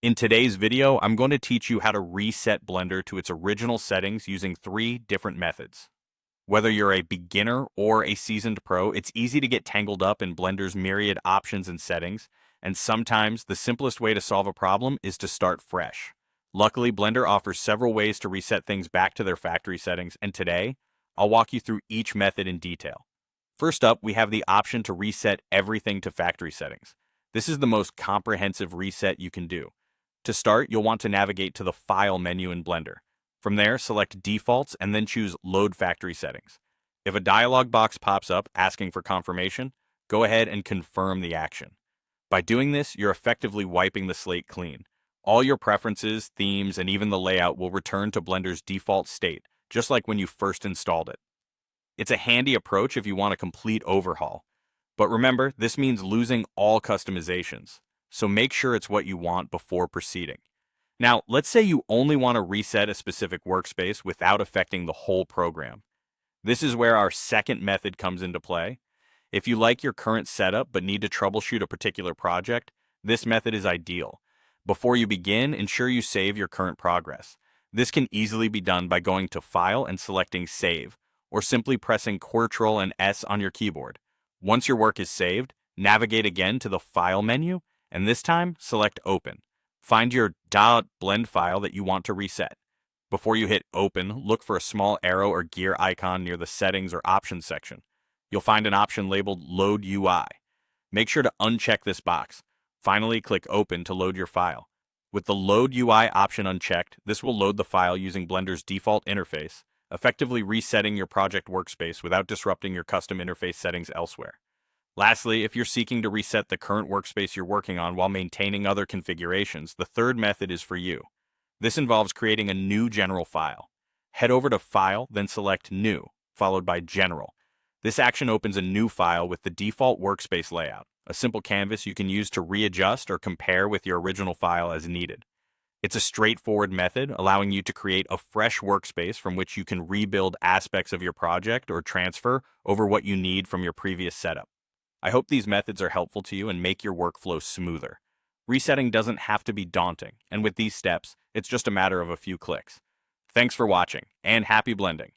In today's video, I'm going to teach you how to reset Blender to its original settings using 3 different methods. Whether you're a beginner or a seasoned pro, it's easy to get tangled up in Blender's myriad options and settings, and sometimes the simplest way to solve a problem is to start fresh. Luckily, Blender offers several ways to reset things back to their factory settings, and today, I'll walk you through each method in detail. First up, we have the option to reset everything to factory settings. This is the most comprehensive reset you can do. To start, you'll want to navigate to the File menu in Blender. From there, select Defaults and then choose Load Factory Settings. If a dialog box pops up asking for confirmation, go ahead and confirm the action. By doing this, you're effectively wiping the slate clean. All your preferences, themes, and even the layout will return to Blender's default state, just like when you first installed it. It's a handy approach if you want a complete overhaul. But remember, this means losing all customizations, so make sure it's what you want before proceeding. Now, let's say you only want to reset a specific workspace without affecting the whole program. This is where our second method comes into play. If you like your current setup but need to troubleshoot a particular project, this method is ideal. Before you begin, ensure you save your current progress. This can easily be done by going to File and selecting Save, or simply pressing Ctrl and S on your keyboard. Once your work is saved, navigate again to the File menu, and this time select Open. Find your .blend file that you want to reset. Before you hit Open, look for a small arrow or gear icon near the Settings or Options section. You'll find an option labeled Load UI. Make sure to uncheck this box. Finally, click Open to load your file. With the Load UI option unchecked, this will load the file using Blender's default interface, effectively resetting your project workspace without disrupting your custom interface settings elsewhere. Lastly, if you're seeking to reset the current workspace you're working on while maintaining other configurations, the third method is for you. This involves creating a new general file. Head over to File, then select New, followed by General. This action opens a new file with the default workspace layout, a simple canvas you can use to readjust or compare with your original file as needed. It's a straightforward method, allowing you to create a fresh workspace from which you can rebuild aspects of your project or transfer over what you need from your previous setup. I hope these methods are helpful to you and make your workflow smoother. Resetting doesn't have to be daunting, and with these steps, it's just a matter of a few clicks. Thanks for watching, and happy blending!